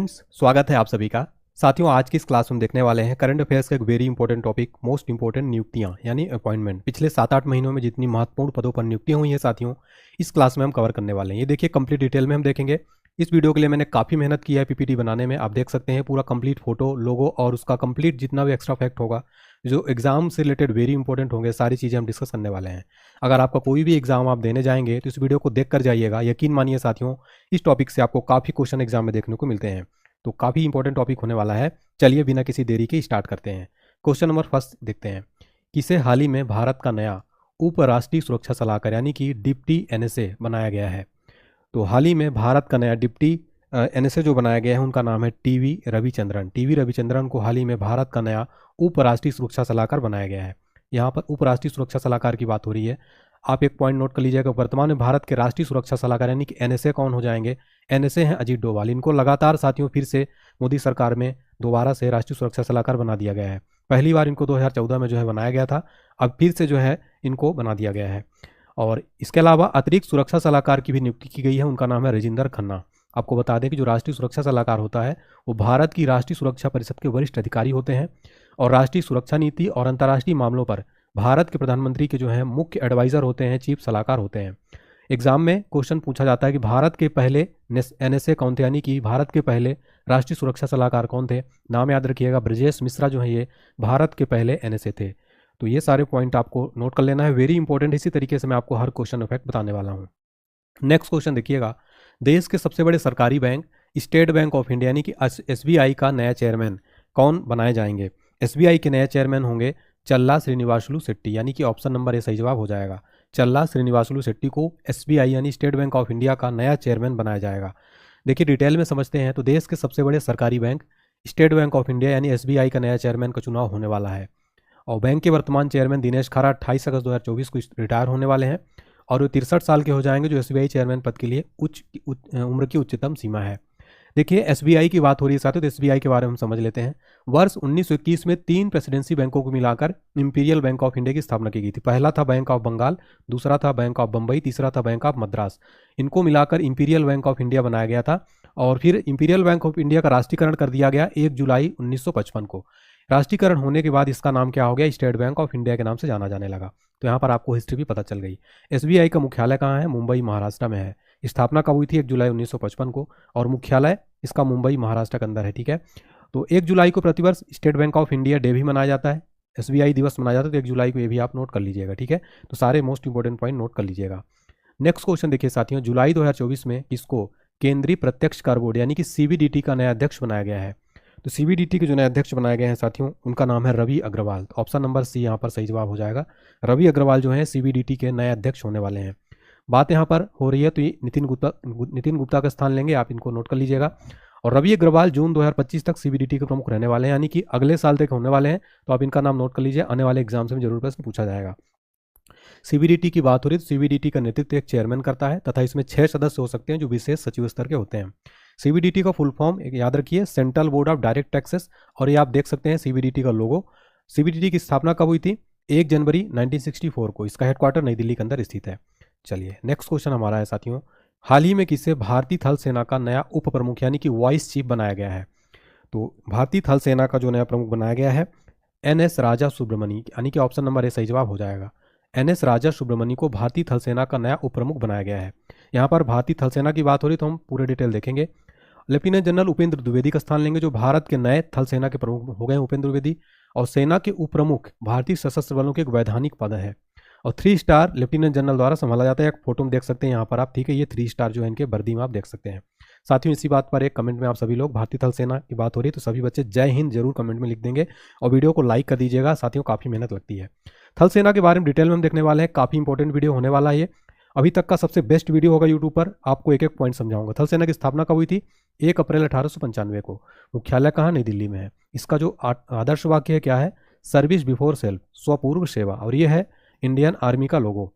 Friends, स्वागत है आप सभी का। साथियों, आज की इस क्लास में देखने वाले हैं करंट अफेयर्स का एक very important topic, most important नियुक्तियां यानी अपॉइंटमेंट। पिछले 7-8 महीनों में जितनी महत्वपूर्ण पदों पर नियुक्तियां हुई हैं साथियों, इस क्लास में हम कवर करने वाले हैं। ये देखिए कंप्लीट डिटेल में हम देखेंगे। इस वीडियो के लिए मैंने काफ़ी मेहनत की है पीपीटी बनाने में। आप देख सकते हैं पूरा कंप्लीट फोटो, लोगो और उसका कंप्लीट जितना भी एक्स्ट्रा फैक्ट होगा जो एग्जाम से रिलेटेड वेरी इंपॉर्टेंट होंगे, सारी चीज़ें हम डिस्कस करने वाले हैं। अगर आपका कोई भी एग्जाम आप देने जाएंगे तो इस वीडियो को देख कर जाइएगा। यकीन मानिए साथियों, इस टॉपिक से आपको काफ़ी क्वेश्चन एग्जाम में देखने को मिलते हैं, तो काफ़ी इंपॉर्टेंट टॉपिक होने वाला है। चलिए बिना किसी देरी के स्टार्ट करते हैं। क्वेश्चन नंबर फर्स्ट देखते हैं। किसे हाल ही में भारत का नया उपराष्ट्रीय सुरक्षा सलाहकार यानी कि डिप्टी एनएसए बनाया गया है? तो हाल ही में भारत का नया डिप्टी एनएसए जो बनाया गया है उनका नाम है टीवी रविचंद्रन। टीवी रविचंद्रन को हाल ही में भारत का नया उपराष्ट्रीय सुरक्षा सलाहकार बनाया गया है। यहाँ पर उपराष्ट्रीय सुरक्षा सलाहकार की बात हो रही है। आप एक पॉइंट नोट कर लीजिएगा, वर्तमान में भारत के राष्ट्रीय सुरक्षा सलाहकार यानी कि एनएसए कौन हो जाएंगे? एनएसए हैं अजीत डोभाल। इनको लगातार साथियों फिर से मोदी सरकार में दोबारा से राष्ट्रीय सुरक्षा सलाहकार बना दिया गया है। पहली बार इनको 2014 में जो है बनाया गया था, अब फिर से जो है इनको बना दिया गया है। और इसके अलावा अतिरिक्त सुरक्षा सलाहकार की भी नियुक्ति की गई है, उनका नाम है राजेंद्र खन्ना। आपको बता दें कि जो राष्ट्रीय सुरक्षा सलाहकार होता है वो भारत की राष्ट्रीय सुरक्षा परिषद के वरिष्ठ अधिकारी होते हैं और राष्ट्रीय सुरक्षा नीति और अंतर्राष्ट्रीय मामलों पर भारत के प्रधानमंत्री के जो है मुख्य एडवाइजर होते हैं, चीफ सलाहकार होते हैं। एग्जाम में क्वेश्चन पूछा जाता है कि भारत के पहले एनएसए कौन थे, यानी कि भारत के पहले राष्ट्रीय सुरक्षा सलाहकार कौन थे? नाम याद रखिएगा, ब्रजेश मिश्रा जो है ये भारत के पहले एनएसए थे। तो ये सारे पॉइंट आपको नोट कर लेना है, वेरी इंपॉर्टेंट। इसी तरीके से मैं आपको हर क्वेश्चन इफेक्ट बताने वाला हूँ। नेक्स्ट क्वेश्चन देखिएगा। देश के सबसे बड़े सरकारी bank state bank of India यानी कि एसबीआई का नया चेयरमैन कौन बनाए जाएंगे? एसबीआई के नए चेयरमैन होंगे चल्ला श्रीनिवासलू शेट्टी, यानी कि ऑप्शन नंबर ए सही जवाब हो जाएगा। चल्ला श्रीनिवासलू शेट्टी को एसबीआई यानी स्टेट बैंक ऑफ इंडिया का नया चेयरमैन बनाया जाएगा। देखिए डिटेल में समझते हैं। तो देश के सबसे बड़े सरकारी bank state bank of India यानी एसबीआई का नया चेयरमैन का चुनाव होने वाला है और बैंक के वर्तमान चेयरमैन दिनेश खारा 28 अगस्त 2024 को रिटायर होने वाले हैं और वो 63 साल के हो जाएंगे, जो एसबीआई चेयरमैन पद के लिए उम्र की उच्चतम सीमा है। देखिए एसबीआई की बात हो रही है साथियों, तो एसबीआई के बारे में हम समझ लेते हैं। वर्ष 1921 में 3 प्रेसिडेंसी बैंकों को मिलाकर इंपीरियल बैंक ऑफ इंडिया की स्थापना की गई थी। पहला था बैंक ऑफ बंगाल, दूसरा था बैंक ऑफ बम्बई, तीसरा था बैंक ऑफ मद्रास। इनको मिलाकर इंपीरियल बैंक ऑफ इंडिया बनाया गया था और फिर इंपीरियल बैंक ऑफ इंडिया का राष्ट्रीयकरण कर दिया गया 1 जुलाई 1955 को। राष्ट्रीयकरण होने के बाद इसका नाम क्या हो गया? स्टेट बैंक ऑफ इंडिया के नाम से जाना जाने लगा। तो यहाँ पर आपको हिस्ट्री भी पता चल गई। एसबीआई का मुख्यालय कहाँ है? मुंबई महाराष्ट्र में है। स्थापना कब हुई थी? 1 जुलाई 1955 को और मुख्यालय इसका मुंबई महाराष्ट्र के अंदर है। ठीक है, तो 1 जुलाई को प्रतिवर्ष state bank of India day भी मनाया जाता है, एसबीआई दिवस मनाया जाता है। तो 1 जुलाई को ये भी आप नोट कर लीजिएगा। ठीक है, तो सारे मोस्ट इंपॉर्टेंट पॉइंट नोट कर लीजिएगा। नेक्स्ट क्वेश्चन देखिए साथियों, जुलाई 2024 में किसको केंद्रीय प्रत्यक्ष कर बोर्ड यानी कि सीबीडीटी का नया अध्यक्ष बनाया गया है? तो सीबीडीटी के जो नए अध्यक्ष बनाए गए हैं साथियों, उनका नाम है रवि अग्रवाल। तो ऑप्शन नंबर सी यहाँ पर सही जवाब हो जाएगा। रवि अग्रवाल जो है सीबीडीटी के नए अध्यक्ष होने वाले हैं। बात यहाँ पर हो रही है तो ये नितिन गुप्ता का स्थान लेंगे, आप इनको नोट कर लीजिएगा। और रवि अग्रवाल जून 2025 तक सीबीडीटी के प्रमुख रहने वाले हैं, यानी कि अगले साल तक होने वाले हैं। तो आप इनका नाम नोट कर लीजिए, आने वाले एग्जाम से जरूर प्रश्न पूछा जाएगा। सीबीडीटी की बात हो रही है तो सीबीडीटी का नेतृत्व एक चेयरमैन करता है तथा इसमें 6 सदस्य हो सकते हैं जो विशेष सचिव स्तर के होते हैं। सीबीडीटी का फुल फॉर्म याद रखिए, central board of direct taxes. और ये आप देख सकते हैं सीबीडीटी का लोगो। सीबीडीटी की स्थापना कब हुई थी? 1 जनवरी 1964 को। इसका हेडक्वार्टर नई दिल्ली के अंदर स्थित है। चलिए नेक्स्ट क्वेश्चन हमारा है साथियों, हाल ही में किसे भारतीय थल सेना का नया उप प्रमुख यानी कि वाइस चीफ बनाया गया है? तो भारतीय थल सेना का जो नया प्रमुख बनाया गया है एनएस राजा सुब्रमणी, यानी कि ऑप्शन नंबर ए सही जवाब हो जाएगा। एनएस राजा सुब्रमणी को भारतीय थल सेना का नया उप प्रमुख बनाया गया है। यहाँ पर भारतीय थल सेना की बात हो रही तो हम पूरे डिटेल देखेंगे। लेफ्टिनेंट जनरल उपेंद्र द्विवेदी का स्थान लेंगे, जो भारत के नए थल सेना के प्रमुख हो गए उपेंद्र द्विवेदी। और सेना के उप प्रमुख भारतीय सशस्त्र बलों के एक वैधानिक पद है और 3 स्टार लेफ्टिनेंट जनरल द्वारा संभाला जाता है। एक फोटो में देख सकते हैं यहाँ पर आप। ठीक है, ये 3 स्टार जो है इनके वर्दी में आप देख सकते हैं। साथियों इसी बात पर एक कमेंट में आप सभी लोग, भारतीय थल सेना की बात हो रही है तो सभी बच्चे जय हिंद जरूर कमेंट में लिख देंगे और वीडियो को लाइक कर दीजिएगा। साथियों काफ़ी मेहनत लगती है। थल सेना के बारे में डिटेल में हम देखने वाले हैं, काफ़ी इंपॉर्टेंट वीडियो होने वाला है ये। अभी तक का सबसे बेस्ट वीडियो होगा यूट्यूब पर। आपको एक एक पॉइंट समझाऊंगा। थल सेना की स्थापना कब हुई थी? 1 अप्रैल 1895 को। मुख्यालय कहाँ? नई दिल्ली में है। इसका जो आदर्श वाक्य है क्या है? सर्विस बिफोर सेल्फ, स्वपूर्व सेवा। और ये है इंडियन आर्मी का लोगो।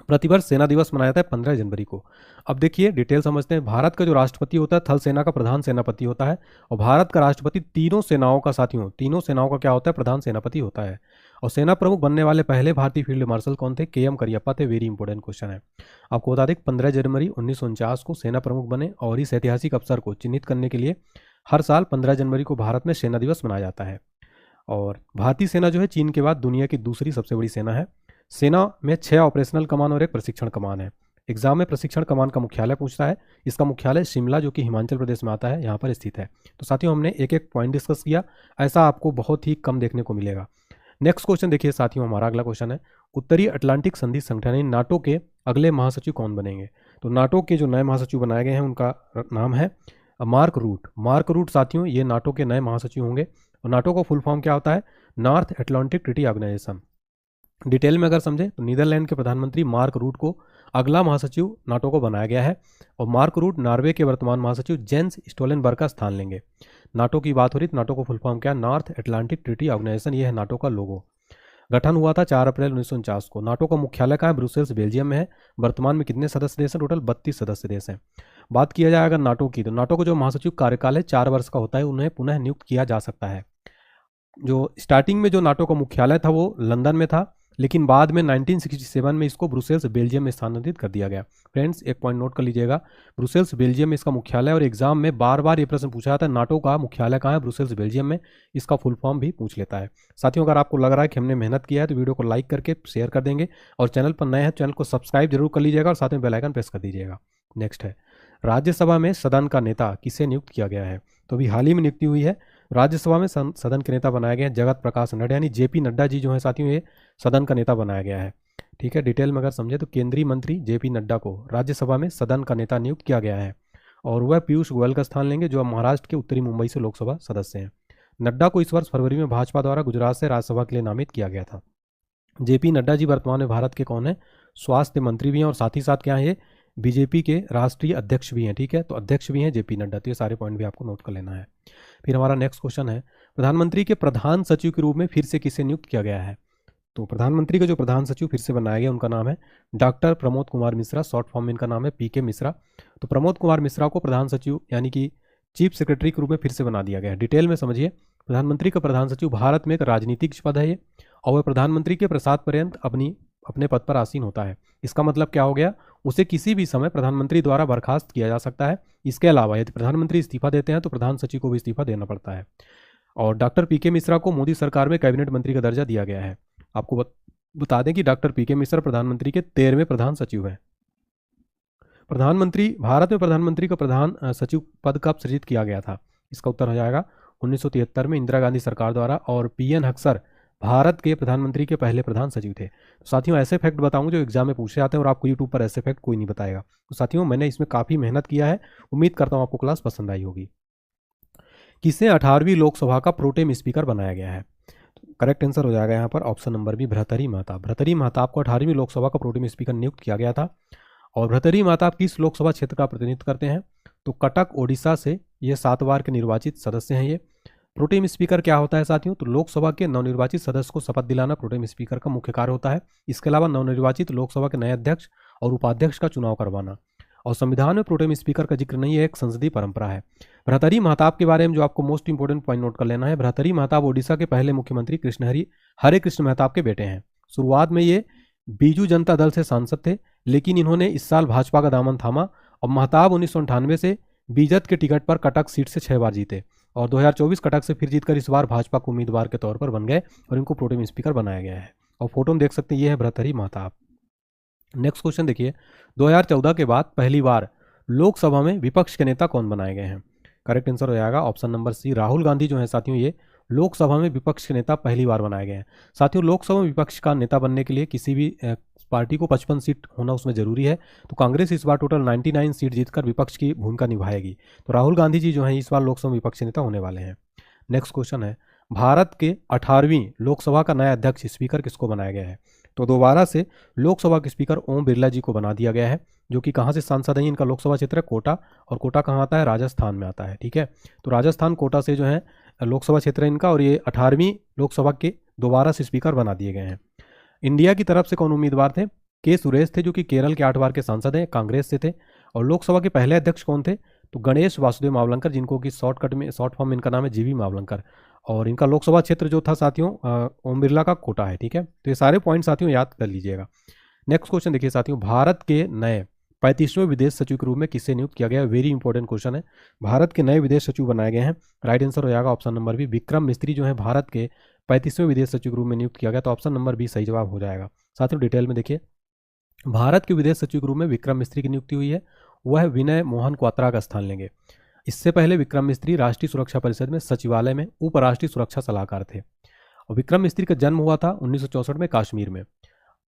प्रतिवर्ष सेना दिवस मनाया जाता है 15 जनवरी को। अब देखिए डिटेल समझते हैं। भारत का जो राष्ट्रपति होता है थल सेना का प्रधान सेनापति होता है और भारत का राष्ट्रपति तीनों सेनाओं का साथियों, तीनों सेनाओं का क्या होता है? प्रधान सेनापति होता है। और सेना प्रमुख बनने वाले पहले भारतीय फील्ड मार्शल कौन थे? के एम करियप्पा थे। वेरी इंपॉर्टेंट क्वेश्चन है। आपको बता दें 15 जनवरी 1949 को सेना प्रमुख बने और इस ऐतिहासिक अवसर को चिन्हित करने के लिए हर साल 15 जनवरी को भारत में सेना दिवस मनाया जाता है। और भारतीय सेना जो है चीन के बाद दुनिया की दूसरी सबसे बड़ी सेना है। सेना में 6 ऑपरेशनल कमान और 1 प्रशिक्षण कमान है। एग्जाम में प्रशिक्षण कमान का मुख्यालय पूछता है। इसका मुख्यालय शिमला जो कि हिमाचल प्रदेश में आता है यहाँ पर स्थित है। तो साथियों हमने एक एक पॉइंट डिस्कस किया, ऐसा आपको बहुत ही कम देखने को मिलेगा। नेक्स्ट क्वेश्चन देखिए साथियों, हमारा अगला क्वेश्चन है उत्तरी अटलांटिक संधि संगठन यानी नाटो के अगले महासचिव कौन बनेंगे। तो नाटो के जो नए महासचिव बनाए गए हैं उनका नाम है मार्क रूट। मार्क रूट साथियों ये नाटो के नए महासचिव होंगे। और नाटो का फुल फॉर्म क्या होता है, North Atlantic Treaty Organisation. Detail में अगर समझें तो नीदरलैंड के प्रधानमंत्री मार्क रूट को अगला महासचिव नाटो को बनाया गया है। और मार्क रूट नॉर्वे के वर्तमान महासचिव जेंस स्टोलनबर्ग का स्थान लेंगे। नाटो की बात हो रही तो नाटो को फुल फॉर्म क्या है, नॉर्थ अटलांटिक ट्रीटी ऑर्गेनाइजेशन, ये है नाटो का लोगो। गठन हुआ था 4 अप्रैल 1949 को। नाटो का मुख्यालय कहाँ है, ब्रुसेल्स बेल्जियम में है। वर्तमान में कितने सदस्य देश हैं, टोटल 32 सदस्य देश हैं। बात किया जाए अगर नाटो की, तो नाटो का जो महासचिव कार्यकाल है 4 वर्ष का होता है, उन्हें पुनः नियुक्त किया जा सकता है। जो स्टार्टिंग में जो नाटो का मुख्यालय था वो लंदन में था, लेकिन बाद में 1967 में इसको ब्रुसेल्स बेल्जियम में स्थानांतरित कर दिया गया। फ्रेंड्स एक पॉइंट नोट कर लीजिएगा, ब्रुसेल्स बेल्जियम में इसका मुख्यालय। और एग्जाम में बार बार ये प्रश्न पूछा जाता है नाटो का मुख्यालय कहाँ है, ब्रुसेल्स बेल्जियम में। इसका फुल फॉर्म भी पूछ लेता है। साथियों अगर आपको लग रहा है कि हमने मेहनत किया है तो वीडियो को लाइक करके शेयर कर देंगे, और चैनल पर नए हैं चैनल को सब्सक्राइब जरूर कर लीजिएगा और साथ में बेल आइकन प्रेस कर दीजिएगा। नेक्स्ट है राज्यसभा में सदन का नेता किसे नियुक्त किया गया है। तो अभी हाल ही में नियुक्ति हुई है, राज्यसभा में सदन के नेता बनाए गए हैं जगत प्रकाश नड्डा, यानी जेपी नड्डा जी जो है साथियों ये सदन का नेता बनाया गया है। ठीक है, डिटेल में अगर समझे तो केंद्रीय मंत्री जेपी नड्डा को राज्यसभा में सदन का नेता नियुक्त किया गया है। और वह पीयूष गोयल का स्थान लेंगे जो अब महाराष्ट्र के उत्तरी मुंबई से लोकसभा सदस्य हैं। नड्डा को इस वर्ष फरवरी में भाजपा द्वारा गुजरात से राज्यसभा के लिए नामित किया गया था। जेपी नड्डा जी वर्तमान में भारत के कौन है, स्वास्थ्य मंत्री भी हैं और साथ ही साथ क्या है ये बीजेपी के राष्ट्रीय अध्यक्ष भी हैं। ठीक है, तो अध्यक्ष भी हैं जेपी नड्डा। तो ये सारे पॉइंट भी आपको नोट कर लेना है। फिर हमारा नेक्स्ट क्वेश्चन है प्रधानमंत्री के प्रधान सचिव के रूप में फिर से किसे नियुक्त किया गया है। तो प्रधानमंत्री का जो प्रधान सचिव फिर से बनाया गया उनका नाम है doctor Pramod Kumar Mishra, short form में इनका नाम है पीके मिश्रा। तो प्रमोद कुमार मिश्रा को प्रधान सचिव यानी कि चीफ सेक्रेटरी के रूप में फिर से बना दिया गया है। डिटेल में समझिए, प्रधानमंत्री का प्रधान सचिव भारत में एक राजनीतिक पद है ये, और वह प्रधानमंत्री के प्रसाद पर्यंत अपने पद पर आसीन होता है। इसका मतलब क्या हो गया, उसे किसी भी समय प्रधानमंत्री द्वारा बर्खास्त किया जा सकता है। इसके अलावा यदि प्रधानमंत्री इस्तीफा देते हैं तो प्रधान सचिव को भी इस्तीफा देना पड़ता है। और डॉक्टर पीके मिश्रा को मोदी सरकार में कैबिनेट मंत्री का दर्जा दिया गया है। आपको बता दें कि डॉक्टर पीके मिश्रा प्रधानमंत्री के 13वें प्रधान सचिव हैं। प्रधानमंत्री भारत में प्रधानमंत्री का प्रधान सचिव पद कब सृजित किया गया था, इसका उत्तर हो जाएगा 1973 में इंदिरा गांधी सरकार द्वारा। और पीएन हक्सर भारत के प्रधानमंत्री के पहले प्रधान सचिव थे। तो साथियों ऐसे फैक्ट बताऊंगा जो एग्जाम में पूछे जाते हैं और आपको यूट्यूब पर ऐसे फैक्ट कोई नहीं बताएगा। तो साथियों मैंने इसमें काफ़ी मेहनत किया है, उम्मीद करता हूँ आपको क्लास पसंद आई होगी। किसे 18वीं लोकसभा का प्रोटेम स्पीकर बनाया गया है। करेक्ट आंसर हो जाएगा यहाँ पर option number B, Bhartruhari Mahtab. Bhartruhari Mahtab को 18वीं लोकसभा का प्रोटेम स्पीकर नियुक्त किया गया था। और भर्तृहरि महताब किस लोकसभा क्षेत्र का प्रतिनिधित्व करते हैं, तो कटक ओडिशा से ये 7 बार के निर्वाचित सदस्य हैं। ये प्रोटेम स्पीकर क्या होता है साथियों, तो लोकसभा के नवनिर्वाचित सदस्य को शपथ दिलाना प्रोटेम स्पीकर का मुख्य कार्य होता है। इसके अलावा नवनिर्वाचित लोकसभा के नए अध्यक्ष और उपाध्यक्ष का चुनाव करवाना। और संविधान में प्रोटेम स्पीकर का जिक्र नहीं है, एक संसदीय परंपरा है। भर्तृहरि महताब के बारे में जो आपको मोस्ट इंपोर्टेंट पॉइंट नोट कर लेना है, भर्तृहरि महताब ओडिशा के पहले मुख्यमंत्री हरे कृष्ण मेहताब के बेटे हैं। शुरुआत में ये बीजू जनता दल से सांसद थे, लेकिन इन्होंने इस साल भाजपा का दामन थामा और महताब 1998 से बीजद के टिकट पर कटक सीट से 6 बार जीते और 2024 कटक से फिर जीतकर इस बार भाजपा के उम्मीदवार के तौर पर बन गए और इनको प्रोटेम स्पीकर बनाया गया है। और फोटो में देख सकते हैं ये है भर्तृहरि महताब। नेक्स्ट क्वेश्चन देखिए, 2014 के बाद पहली बार लोकसभा में विपक्ष के नेता कौन बनाए गए हैं। करेक्ट आंसर हो जाएगा option number C, Rahul Gandhi जो है साथियों ये लोकसभा में विपक्ष के नेता पहली बार बनाए गए हैं। साथियों लोकसभा में विपक्ष का नेता बनने के लिए किसी भी पार्टी को 55 सीट होना उसमें जरूरी है। तो कांग्रेस इस बार टोटल 99 सीट जीतकर विपक्ष की भूमिका निभाएगी। तो राहुल गांधी जी जो हैं इस बार लोकसभा विपक्ष नेता होने वाले हैं। नेक्स्ट क्वेश्चन है, भारत के 18वीं लोकसभा का नया अध्यक्ष स्पीकर किसको बनाया गया है। तो दोबारा से लोकसभा के स्पीकर ओम बिरला जी को बना दिया गया है, जो कि कहाँ से सांसद हैं, इनका लोकसभा क्षेत्र है कोटा, और कोटा कहाँ आता है, राजस्थान में आता है। ठीक है, तो राजस्थान कोटा से जो है लोकसभा क्षेत्र है इनका, और ये 18वीं लोकसभा के दोबारा से स्पीकर बना दिए गए हैं। इंडिया की तरफ से कौन उम्मीदवार थे, के सुरेश थे, जो कि केरल के 8 बार के सांसद हैं, कांग्रेस से थे। और लोकसभा के पहले अध्यक्ष कौन थे, तो गणेश वासुदेव मावलंकर, जिनको कि शॉर्ट फॉर्म में इनका नाम है जीवी मावलंकर। और इनका लोकसभा क्षेत्र जो था साथियों ओम बिरला का कोटा है। ठीक है, तो ये सारे पॉइंट साथियों याद कर लीजिएगा। नेक्स्ट क्वेश्चन देखिए साथियों, भारत के नए 35वें विदेश सचिव के रूप में किसे नियुक्त किया गया? वेरी इंपॉर्टेंट क्वेश्चन है। भारत के नए विदेश सचिव बनाए गए हैं। राइट आंसर हो जाएगा ऑप्शन नंबर बी, विक्रम मिस्त्री जो है भारत के 35वें विदेश सचिव के रूप में नियुक्त किया गया, तो ऑप्शन नंबर बी सही जवाब हो जाएगा। साथियों डिटेल में देखिए, भारत के विदेश सचिव के रूप में विक्रम मिस्त्री की नियुक्ति हुई है, वह विनय मोहन क्वात्रा का स्थान लेंगे। इससे पहले विक्रम मिस्त्री राष्ट्रीय सुरक्षा परिषद में सचिवालय में उपराष्ट्रीय सुरक्षा सलाहकार थे। और विक्रम मिस्त्री का जन्म हुआ था 1964 में कश्मीर में।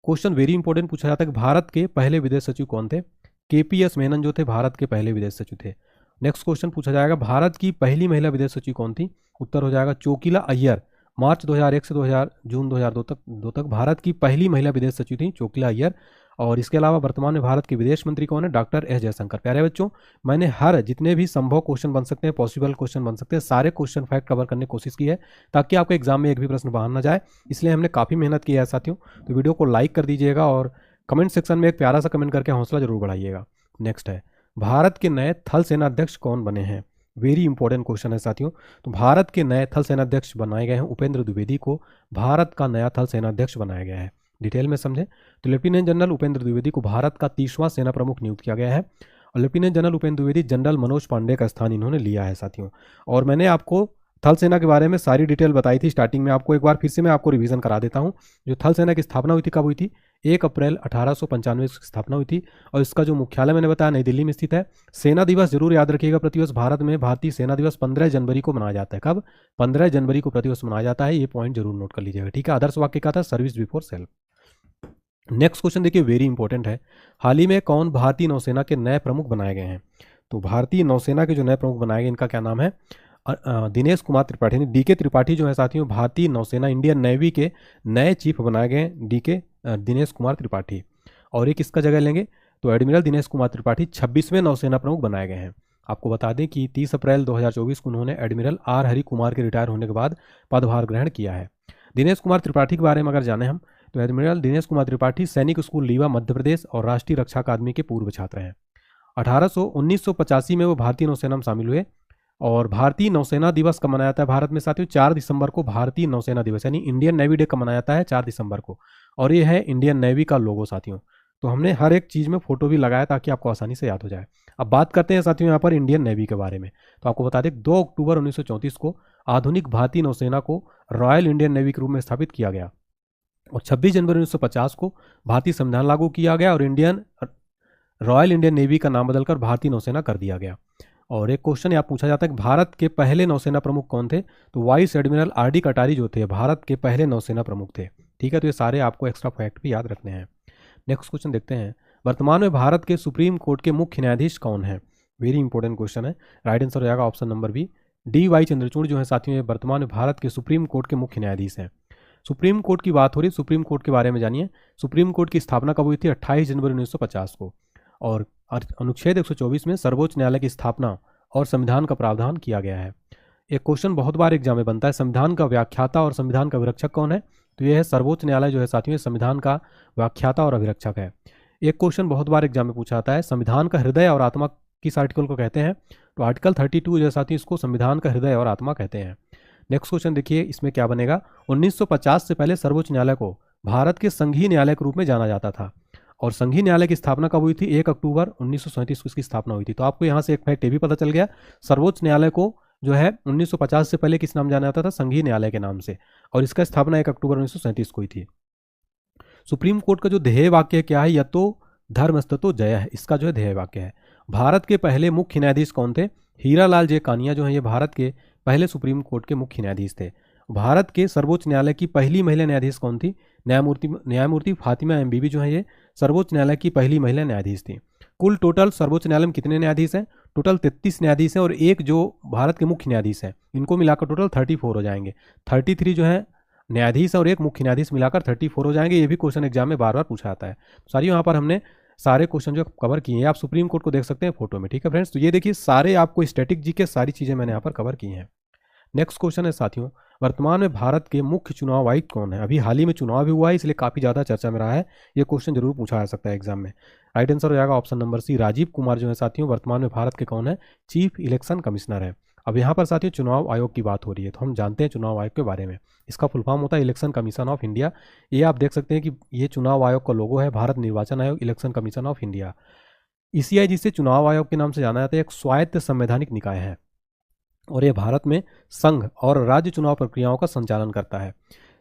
क्वेश्चन वेरी इंपॉर्टेंट पूछा जाता है कि भारत के पहले विदेश सचिव कौन थे? केपीएस मेनन जो थे भारत के पहले विदेश सचिव थे। नेक्स्ट क्वेश्चन पूछा जाएगा, भारत की पहली महिला विदेश सचिव कौन थी? उत्तर हो जाएगा चोकिला अय्यर। मार्च 2001 से जून 2002 तक भारत की पहली महिला विदेश सचिव थी चोकिला अय्यर। और इसके अलावा वर्तमान में भारत के विदेश मंत्री कौन है? Doctor S Jaishankar. प्यारे बच्चों, मैंने हर जितने भी संभव क्वेश्चन बन सकते हैं, पॉसिबल क्वेश्चन बन सकते हैं, सारे क्वेश्चन फैक्ट कवर करने की कोशिश की है ताकि आपके एग्जाम में एक भी प्रश्न बाहर ना जाए। इसलिए हमने काफ़ी मेहनत की है साथियों। तो वीडियो को लाइक कर दीजिएगा और कमेंट सेक्शन में एक प्यारा सा कमेंट करके हौसला जरूर बढ़ाइएगा। नेक्स्ट है, भारत के नए थल सेनाध्यक्ष कौन बने हैं? वेरी इंपॉर्टेंट क्वेश्चन है साथियों। तो भारत के नए थल सेनाध्यक्ष बनाए गए हैं उपेंद्र द्विवेदी को भारत का नया थल सेनाध्यक्ष बनाया गया है। डिटेल में समझें तो लेफ्टिनेंट जनरल उपेंद्र द्विवेदी को भारत का 30वां सेना प्रमुख नियुक्त किया गया है। और lieutenant general Upendra Dwivedi general Manoj Pande का स्थान इन्होंने लिया है साथियों। और मैंने आपको थल सेना के बारे में सारी डिटेल बताई थी स्टार्टिंग में, आपको एक बार फिर से मैं आपको रिवीजन करा देता हूं। जो थल सेना की स्थापना हुई थी कब हुई थी? 1 अप्रैल 1895 की स्थापना हुई थी। और इसका जो मुख्यालय मैंने बताया नई दिल्ली में स्थित है। सेना दिवस जरूर याद रखिएगा, प्रतिवर्ष भारत में भारतीय सेना दिवस 15 जनवरी को मनाया जाता है। कब? 15 जनवरी को प्रतिवर्ष मनाया जाता है। ये पॉइंट जरूर नोट कर लीजिएगा, ठीक है। आदर्श वाक्य का था service before self. Next question देखिए, वेरी इंपॉर्टेंट है। हाल ही में कौन भारतीय नौसेना के नए प्रमुख बनाए गए हैं? तो भारतीय नौसेना के जो नए प्रमुख बनाए गए इनका क्या नाम है? दिनेश कुमार त्रिपाठी। डीके त्रिपाठी जो है साथियों भारतीय नौसेना इंडियन नेवी के नए चीफ बनाए गए हैं, डीके दिनेश कुमार त्रिपाठी। और ये किसका जगह लेंगे? तो एडमिरल दिनेश कुमार त्रिपाठी 26वें नौसेना प्रमुख बनाए गए हैं। आपको बता दें कि 30 अप्रैल 2024 को उन्होंने एडमिरल आर हरि कुमार के रिटायर होने के बाद पदभार ग्रहण किया है। दिनेश कुमार त्रिपाठी के बारे में अगर जाने हम तो एडमिरल दिनेश कुमार त्रिपाठी सैनिक स्कूल लीवा मध्य प्रदेश और राष्ट्रीय रक्षा अकादमी के पूर्व छात्र हैं। 1985 में वो भारतीय नौसेना में शामिल हुए। और भारतीय नौसेना दिवस कब मनाया जाता है भारत में साथियों? 4 दिसंबर को भारतीय नौसेना दिवस यानी इंडियन नेवी डे कब मनाया जाता है? 4 दिसंबर को। और ये है इंडियन नेवी का लोगो साथियों। तो हमने हर एक चीज़ में फोटो भी लगाया ताकि आपको आसानी से याद हो जाए। अब बात करते हैं साथियों यहाँ पर इंडियन नेवी के बारे में। तो आपको बता दें 2 अक्टूबर 1934 को आधुनिक भारतीय नौसेना को रॉयल इंडियन नेवी के रूप में स्थापित किया गया। और 26 जनवरी 1950 को भारतीय संविधान लागू किया गया और रॉयल इंडियन नेवी का नाम बदलकर भारतीय नौसेना कर दिया गया। और एक क्वेश्चन यहाँ पूछा जाता है कि भारत के पहले नौसेना प्रमुख कौन थे? तो वाइस एडमिरल आर.डी. कटारी जो थे भारत के पहले नौसेना प्रमुख थे, ठीक है। तो ये सारे आपको एक्स्ट्रा फैक्ट भी याद रखने हैं। नेक्स्ट क्वेश्चन देखते हैं, वर्तमान में भारत के सुप्रीम कोर्ट के मुख्य न्यायाधीश कौन है? वेरी इंपॉर्टेंट क्वेश्चन है। राइट आंसर हो जाएगा option number B, D Y. Chandrachud जो है साथियों ये वर्तमान में भारत के सुप्रीम कोर्ट के मुख्य न्यायाधीश हैं। सुप्रीम कोर्ट की बात हो रही है, सुप्रीम कोर्ट के बारे में जानिए। सुप्रीम कोर्ट की स्थापना कब हुई थी? 28 जनवरी 1950 को। और अनुच्छेद 124 में सर्वोच्च न्यायालय की स्थापना और संविधान का प्रावधान किया गया है। एक क्वेश्चन बहुत बार एग्जाम में बनता है, संविधान का व्याख्याता और संविधान का अभिरक्षक कौन है? तो यह है सर्वोच्च न्यायालय जो है साथियों संविधान का व्याख्याता और अभिरक्षक है। एक क्वेश्चन बहुत बार एग्जाम में पूछा जाता है, संविधान का हृदय और आत्मा किस आर्टिकल को कहते हैं? तो आर्टिकल 32 जो है साथियों इसको संविधान का हृदय और आत्मा कहते हैं। नेक्स्ट क्वेश्चन देखिए, इसमें क्या बनेगा? 1950 से पहले सर्वोच्च न्यायालय को भारत के संघीय न्यायालय के रूप में जाना जाता था। और संघीय न्यायालय की स्थापना कब हुई थी? 1 अक्टूबर 1937 को इसकी स्थापना हुई थी। तो आपको यहाँ से एक फैक्ट ये भी पता चल गया, सर्वोच्च न्यायालय को जो है 1950 से पहले किस नाम जाना जाता था? संघीय न्यायालय के नाम से। और इसका स्थापना 1 अक्टूबर 1937 को हुई थी। सुप्रीम कोर्ट का जो ध्येय वाक्य क्या है? यतो धर्मस्ततो जयः, इसका जो है ध्येय वाक्य है। भारत के पहले मुख्य न्यायाधीश कौन थे? हीरालाल जे कानिया जो है ये भारत के पहले सुप्रीम कोर्ट के मुख्य न्यायाधीश थे। भारत के सर्वोच्च न्यायालय की पहली महिला न्यायाधीश कौन थी? न्यायमूर्ति फातिमा एम बीबी जो है ये सर्वोच्च न्यायालय की पहली महिला न्यायाधीश थी। कुल टोटल सर्वोच्च न्यायालय में कितने न्यायाधीश हैं? टोटल 33 न्यायाधीश हैं और एक जो भारत के मुख्य न्यायाधीश हैं, इनको मिलाकर टोटल 34 हो जाएंगे। 33 जो है न्यायाधीश और एक मुख्य न्यायाधीश मिलाकर 34 हो जाएंगे। ये भी क्वेश्चन एग्जाम में बार बार पूछा जाता है। सारी यहाँ पर हमने सारे क्वेश्चन जो कवर किए हैं, आप सुप्रीम कोर्ट को देख सकते हैं फोटो में, ठीक है फ्रेंड्स। तो ये देखिए सारे आपको स्टैटिक जी के सारी चीज़ें मैंने यहाँ पर कवर की हैं। नेक्स्ट क्वेश्चन है साथियों, वर्तमान में भारत के मुख्य चुनाव आयुक्त कौन है? अभी हाल ही में चुनाव भी हुआ है इसलिए काफ़ी ज़्यादा चर्चा में रहा है। ये क्वेश्चन जरूर पूछा जा सकता है एग्जाम में। राइट आंसर हो जाएगा option number C, Rajiv Kumar जो है साथियों वर्तमान में भारत के कौन है? चीफ इलेक्शन कमिश्नर है। अब यहाँ पर साथियों चुनाव आयोग की बात हो रही है तो हम जानते हैं चुनाव आयोग के बारे में। इसका फुल फॉर्म होता है इलेक्शन कमीशन ऑफ इंडिया। ये आप देख सकते हैं कि ये चुनाव आयोग का लोगो है, भारत निर्वाचन आयोग election commission of India. ECI, जिसे चुनाव आयोग के नाम से जाना जाता है, एक स्वायत्त संवैधानिक निकाय है और यह भारत में संघ और राज्य चुनाव प्रक्रियाओं का संचालन करता है।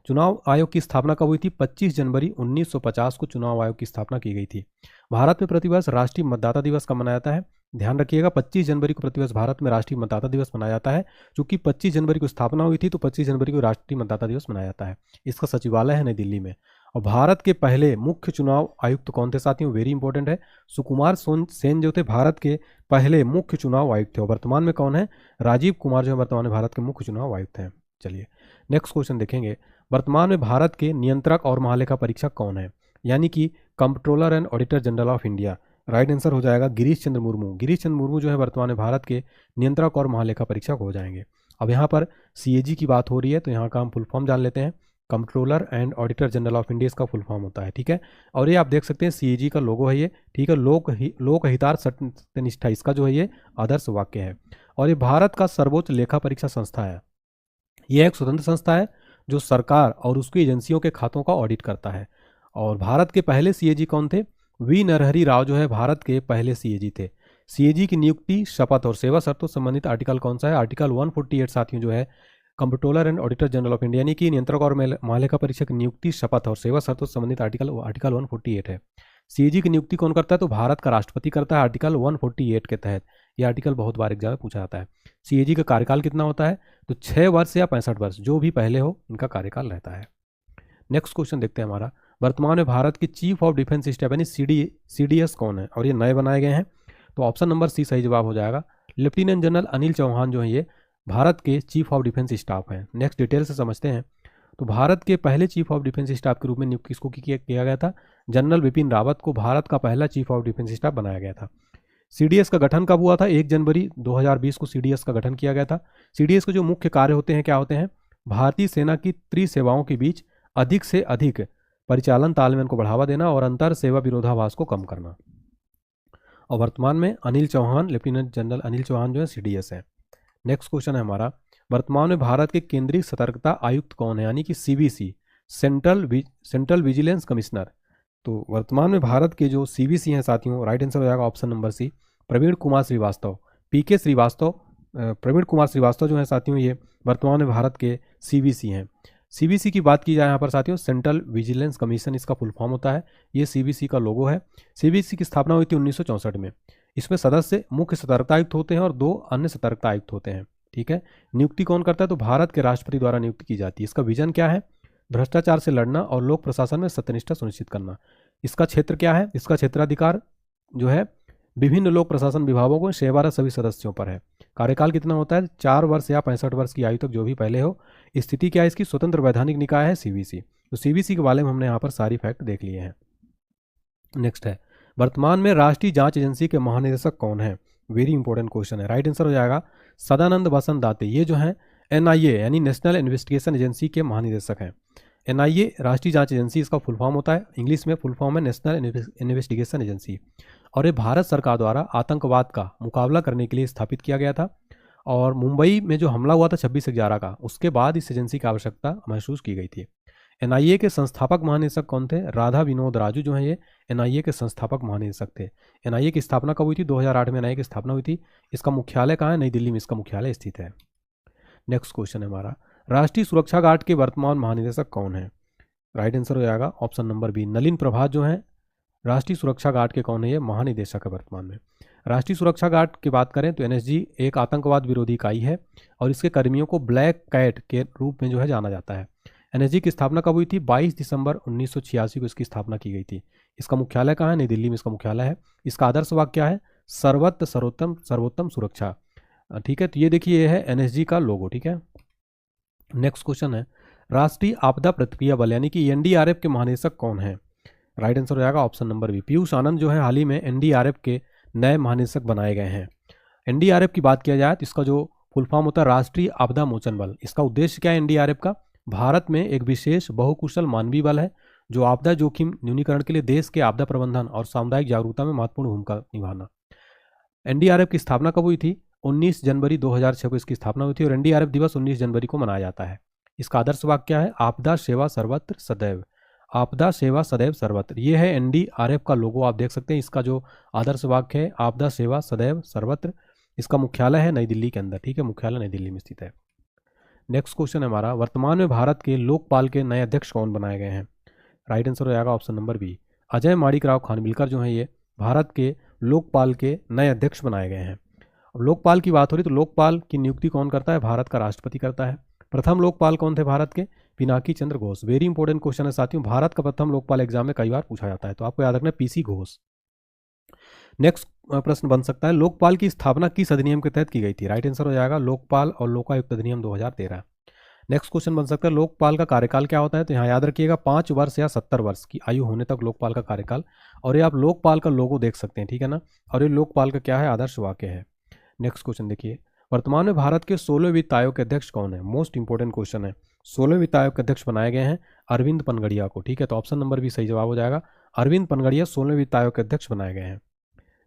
चुनाव आयोग की स्थापना कब हुई थी? 25 जनवरी 1950 को चुनाव आयोग की स्थापना की गई थी। भारत में प्रतिवर्ष राष्ट्रीय मतदाता दिवस कब मनाया जाता है? ध्यान रखिएगा, 25 जनवरी को प्रतिवर्ष भारत में राष्ट्रीय मतदाता दिवस मनाया जाता है। चूंकि 25 जनवरी को स्थापना हुई थी तो 25 जनवरी को राष्ट्रीय मतदाता दिवस मनाया जाता है। इसका सचिवालय है नई दिल्ली में। और भारत के पहले मुख्य चुनाव आयुक्त कौन थे साथियों? वेरी इंपॉर्टेंट है, सुकुमार सेन जो थे भारत के पहले मुख्य चुनाव आयुक्त थे। और वर्तमान में कौन है? राजीव कुमार जो है वर्तमान में भारत के मुख्य चुनाव आयुक्त हैं। चलिए नेक्स्ट क्वेश्चन देखेंगे। वर्तमान में भारत के नियंत्रक और महालेखा परीक्षक कौन है? यानी कि comptroller and auditor general of India. Right answer हो जाएगा गिरीश चंद्र मुर्मू। गिरीश चंद्र मुर्मू जो है वर्तमान में भारत के नियंत्रक और महालेखा परीक्षक हो जाएंगे। अब यहाँ पर सीएजी की बात हो रही है तो यहाँ का हम फुल फॉर्म जान लेते हैं। Comptroller and auditor general of India इसका फुल फॉर्म होता है, ठीक है। और ये आप देख सकते हैं सीएजी का लोगो है ये, ठीक है। लोकहितार्थ सत्यनिष्ठा इसका जो है ये आदर्श वाक्य है। और ये भारत का सर्वोच्च लेखा परीक्षा संस्था है। यह एक स्वतंत्र संस्था है जो सरकार और उसकी एजेंसियों के खातों का ऑडिट करता है। और भारत के पहले सीएजी कौन थे? वी नरहरि राव जो है भारत के पहले सीएजी थे। सीएजी की नियुक्ति, शपथ और सेवा शर्तों संबंधित आर्टिकल कौन सा है? आर्टिकल 148 साथियों जो है comptroller and auditor general of India यानी कि नियंत्रक और महालेखा परीक्षक नियुक्ति, शपथ और सेवा शर्तों संबंधित आर्टिकल 148 है। सीएजी की नियुक्ति कौन करता है? तो भारत का राष्ट्रपति करता है आर्टिकल 148 के तहत। यह आर्टिकल बहुत बार एग्जाम में पूछा जाता है। सीएजी का कार्यकाल कितना होता है? तो 6 वर्ष या 65 वर्ष, जो भी पहले हो इनका कार्यकाल रहता है। नेक्स्ट क्वेश्चन देखते हैं हमारा। वर्तमान में भारत के चीफ ऑफ डिफेंस स्टाफ यानी सीडीएस कौन है? और ये नए बनाए गए हैं तो ऑप्शन नंबर सी सही जवाब हो जाएगा। लेफ्टिनेंट जनरल अनिल चौहान जो है ये भारत के चीफ ऑफ डिफेंस स्टाफ हैं। नेक्स्ट डिटेल से समझते हैं। तो भारत के पहले चीफ ऑफ डिफेंस स्टाफ के रूप में नियुक्त किसको किया गया था? जनरल बिपिन रावत को भारत का पहला चीफ ऑफ डिफेंस स्टाफ बनाया गया था। सीडीएस का गठन कब हुआ था? 1 जनवरी 2020 को सीडीएस का गठन किया गया था। सीडीएस के जो मुख्य कार्य होते हैं क्या होते हैं? भारतीय सेना की त्रिसेवाओं के बीच अधिक से अधिक परिचालन तालमेल को बढ़ावा देना और अंतर सेवा विरोधाभास को कम करना। और वर्तमान में अनिल चौहान, लेफ्टिनेंट जनरल अनिल चौहान जो है सीडीएस है। नेक्स्ट क्वेश्चन है हमारा। वर्तमान में भारत के केंद्रीय सतर्कता आयुक्त कौन है? यानी कि सीवीसी, सेंट्रल विजिलेंस कमिश्नर। तो वर्तमान में भारत के जो सीवीसी हैं साथियों, राइट आंसर हो जाएगा option number C, Praveen Kumar Srivastava. PK Srivastava, Praveen Kumar Srivastava जो है साथियों ये वर्तमान में भारत के सीवीसी हैं। सीवीसी की बात की जाए यहाँ पर साथियों, सेंट्रल विजिलेंस कमीशन इसका फुल फॉर्म होता है। ये सीवीसी का लोगो है। सीवीसी की स्थापना हुई थी 1964 में। इसमें सदस्य मुख्य सतर्कता आयुक्त होते हैं और 2 अन्य सतर्कता आयुक्त होते हैं, ठीक है। नियुक्ति कौन करता है? तो भारत के राष्ट्रपति द्वारा नियुक्ति की जाती है। इसका विजन क्या है? भ्रष्टाचार से लड़ना और लोक प्रशासन में सत्यनिष्ठा सुनिश्चित करना। इसका क्षेत्र क्या है? इसका क्षेत्राधिकार जो है विभिन्न लोक प्रशासन विभागों को 6/12 सभी सदस्यों पर है। कार्यकाल कितना होता है? 4 वर्ष या 65 वर्ष की आयु तक, जो भी पहले हो। स्थिति क्या है इसकी? स्वतंत्र वैधानिक निकाय है सीवीसी। तो सीवीसी के बारे में हमने यहाँ पर सारी फैक्ट देख लिए हैं। नेक्स्ट है, वर्तमान में राष्ट्रीय जांच एजेंसी के महानिदेशक कौन है? वेरी इंपॉर्टेंट क्वेश्चन है। राइट आंसर हो जाएगा सदानंद बसंत दाते। ये जो है एनआईए यानी नेशनल इन्वेस्टिगेशन एजेंसी के महानिदेशक हैं। एनआईए राष्ट्रीय जांच एजेंसी इसका फुल फॉर्म होता है। इंग्लिश में फुल फॉर्म है नेशनल इन्वेस्टिगेशन एजेंसी। और ये भारत सरकार द्वारा आतंकवाद का मुकाबला करने के लिए स्थापित किया गया था। और मुंबई में जो हमला हुआ था 26/11 का, उसके बाद इस एजेंसी की आवश्यकता महसूस की गई थी। एनआईए के संस्थापक महानिदेशक कौन थे? राधा विनोद राजू जो है ये एनआईए के संस्थापक महानिदेशक थे। एनआईए की स्थापना कब हुई थी? 2008 में एनआईए की स्थापना हुई थी। इसका मुख्यालय कहाँ है? नई दिल्ली में इसका मुख्यालय स्थित है। नेक्स्ट क्वेश्चन है हमारा, राष्ट्रीय सुरक्षा गार्ड के वर्तमान महानिदेशक कौन है? राइट आंसर हो जाएगा ऑप्शन नंबर बी, नलिन प्रभात जो है राष्ट्रीय सुरक्षा गार्ड के कौन है? ये महानिदेशक है वर्तमान में। राष्ट्रीय सुरक्षा गार्ड की बात करें तो एनएसजी एक आतंकवाद विरोधी इकाई है और इसके कर्मियों को ब्लैक कैट के रूप में जो है जाना जाता है। एनएसजी की स्थापना कब हुई थी? 22 दिसंबर 1986 को इसकी स्थापना की गई थी। इसका मुख्यालय कहाँ है? नई दिल्ली में इसका मुख्यालय है। इसका आदर्श वाक्य क्या है? सर्वत्र सर्वोत्तम सुरक्षा, ठीक है। तो ये देखिए ये है एनएसजी का लोगो, ठीक है। नेक्स्ट क्वेश्चन है, राष्ट्रीय आपदा प्रतिक्रिया बल यानी कि एनडीआरएफ के महानिदेशक कौन है? राइट आंसर हो जाएगा ऑप्शन नंबर बी, पीयूष आनंद जो है हाल ही में एनडीआरएफ के नए महानिदेशक बनाए गए हैं। एनडीआरएफ की बात किया जाए तो इसका जो फुल फॉर्म होता है राष्ट्रीय आपदा मोचन बल। इसका उद्देश्य क्या है एनडीआरएफ का? भारत में एक विशेष बहुकुशल मानवीय बल है जो आपदा जोखिम न्यूनीकरण के लिए देश के आपदा प्रबंधन और सामुदायिक जागरूकता में महत्वपूर्ण भूमिका निभाना। एनडीआरएफ की स्थापना कब हुई थी? 19 जनवरी 2006 को इसकी स्थापना हुई थी और एनडीआरएफ दिवस 19 जनवरी को मनाया जाता है। इसका आदर्श वाक्य क्या है? आपदा सेवा सर्वत्र सदैव। आपदा सेवा सदैव सर्वत्र, ये है एनडीआरएफ का लोगो, आप देख सकते हैं। इसका जो आदर्श वाक्य है आपदा सेवा सदैव सर्वत्र। इसका मुख्यालय है नई दिल्ली के अंदर, ठीक है, मुख्यालय नई दिल्ली में स्थित है। नेक्स्ट क्वेश्चन है हमारा, वर्तमान में भारत के लोकपाल के नए अध्यक्ष कौन बनाए गए हैं? राइट आंसर हो जाएगा option number B, Ajay Manikrao Khanwilkar जो है ये भारत के लोकपाल के नए अध्यक्ष बनाए गए हैं। अब लोकपाल की बात हो रही तो लोकपाल की नियुक्ति कौन करता है? भारत का राष्ट्रपति करता है। प्रथम लोकपाल कौन थे भारत के? Pinaki Chandra Ghosh. Very important question है साथियों, भारत का प्रथम लोकपाल एग्जाम में कई बार पूछा जाता है, तो आपको याद रखना है पीसी घोष। नेक्स्ट प्रश्न बन सकता है, लोकपाल की स्थापना किस अधिनियम के तहत की गई थी? राइट आंसर हो जाएगा लोकपाल और लोकायुक्त अधिनियम 2013। नेक्स्ट क्वेश्चन बन सकता है, लोकपाल का कार्यकाल क्या होता है? तो यहाँ याद रखिएगा 5 वर्ष या 70 वर्ष की आयु होने तक लोकपाल का कार्यकाल। और ये आप लोकपाल का लोगो देख सकते हैं, ठीक है ना, और ये लोकपाल का क्या है? आदर्श वाक्य है। नेक्स्ट क्वेश्चन देखिए, वर्तमान में भारत के 16वें वित्त आयोग के अध्यक्ष कौन है? मोस्ट इंपोर्टेंट क्वेश्चन है। 16वें वित्त आयोग के अध्यक्ष बनाए गए हैं अरविंद पनगड़िया को, ठीक है, तो ऑप्शन नंबर भी सही जवाब हो जाएगा। अरविंद पनगड़िया 16वें वित्त आयोग के अध्यक्ष बनाए गए हैं।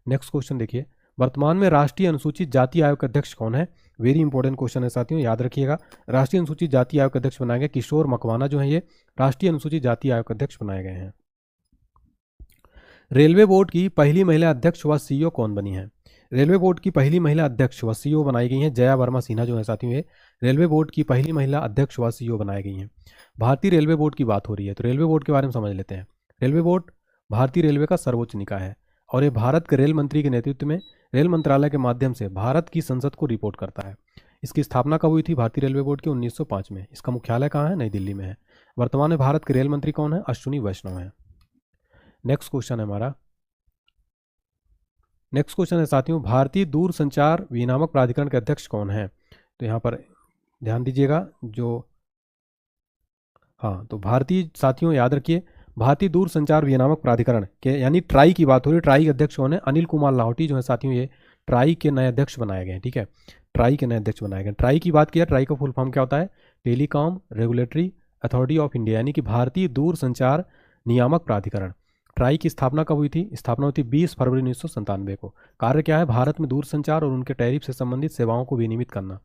नेक्स्ट क्वेश्चन देखिए, वर्तमान में राष्ट्रीय अनुसूचित जाति आयोग के अध्यक्ष कौन है? वेरी इंपॉर्टेंट क्वेश्चन है साथियों, याद रखिएगा। राष्ट्रीय अनुसूचित जाति आयोग के अध्यक्ष बनाए गए किशोर मकवाना जो है ये राष्ट्रीय अनुसूचित जाति आयोग के अध्यक्ष बनाए गए हैं। रेलवे बोर्ड की पहली महिला अध्यक्ष व सीईओ कौन बनी है? रेलवे बोर्ड की पहली महिला अध्यक्ष व सीईओ बनाई गई हैं जया वर्मा सिन्हा जो है साथियों, ये रेलवे बोर्ड की पहली महिला अध्यक्ष व सीईओ बनाई गई हैं। भारतीय रेलवे बोर्ड की बात हो रही है तो रेलवे बोर्ड के बारे में समझ लेते हैं। रेलवे बोर्ड भारतीय रेलवे का सर्वोच्च निकाय है और ये भारत के रेल मंत्री के नेतृत्व में रेल मंत्रालय के माध्यम से भारत की संसद को रिपोर्ट करता है। इसकी स्थापना कब हुई थी भारतीय रेलवे बोर्ड की? 1905 में। इसका मुख्यालय कहाँ है? नई दिल्ली में है। वर्तमान में भारत के रेल मंत्री कौन है? अश्विनी वैष्णव है। नेक्स्ट क्वेश्चन है हमारा, नेक्स्ट क्वेश्चन है साथियों, भारतीय दूरसंचार विनियामक प्राधिकरण के अध्यक्ष कौन है? तो यहाँ पर ध्यान दीजिएगा तो भारतीय साथियों याद रखिए, भारतीय दूरसंचार विनियामक प्राधिकरण के यानी ट्राई की बात हो रही है। ट्राई के अध्यक्ष कौन है? अनिल कुमार लाहौटी जो है साथियों, ये ट्राई के नए अध्यक्ष बनाए गए हैं, ठीक है, ट्राई के नए अध्यक्ष बनाए गए। ट्राई की बात किया, ट्राई का फुल फॉर्म क्या होता है? Telecom regulatory authority of India, यानी कि भारतीय दूरसंचार नियामक प्राधिकरण। ट्राई की स्थापना कब हुई थी? स्थापना हुई थी 20 फरवरी 1997 को। कार्य क्या है? भारत में दूरसंचार और उनके टैरिफ से संबंधित सेवाओं को विनियमित करना।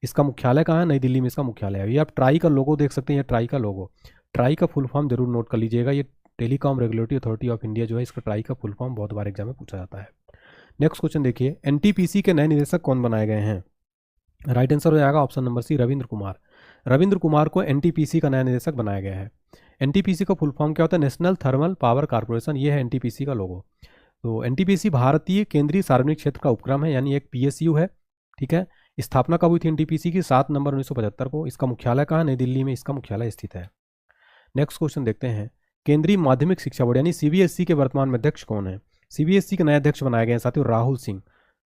इसका मुख्यालय कहाँ है? नई दिल्ली में इसका मुख्यालय है। ये आप ट्राई का लोगो देख सकते हैं, ये ट्राई का लोगो। ट्राई का फुल फॉर्म जरूर नोट कर लीजिएगा, ये telecom regulatory authority of India जो है, इसका ट्राई का फुल फॉर्म बहुत बार एग्जाम में पूछा जाता है। नेक्स्ट क्वेश्चन देखिए, एनटीपीसी के नए निदेशक कौन बनाए गए हैं? राइट आंसर हो जाएगा option number C, Ravindra Kumar. Ravindra Kumar को एनटीपीसी का नया निदेशक बनाया गया है। एनटीपीसी का फुल फॉर्म क्या होता है? नेशनल थर्मल पावर कॉर्पोरेशन, ये है एनटीपीसी का लोगो। तो एनटीपीसी भारतीय केंद्रीय सार्वजनिक क्षेत्र का उपक्रम है, यानी एक पीएसयू है, ठीक है। स्थापना कब हुई थी एनटीपीसी की? 7 नवंबर 1975 को। इसका मुख्यालय कहाँ? नई दिल्ली में इसका मुख्यालय स्थित है। नेक्स्ट क्वेश्चन देखते हैं, केंद्रीय माध्यमिक शिक्षा बोर्ड यानी सीबीएसई के वर्तमान में अध्यक्ष कौन है? सीबीएसई के नए अध्यक्ष बनाए गए हैं साथियों राहुल सिंह।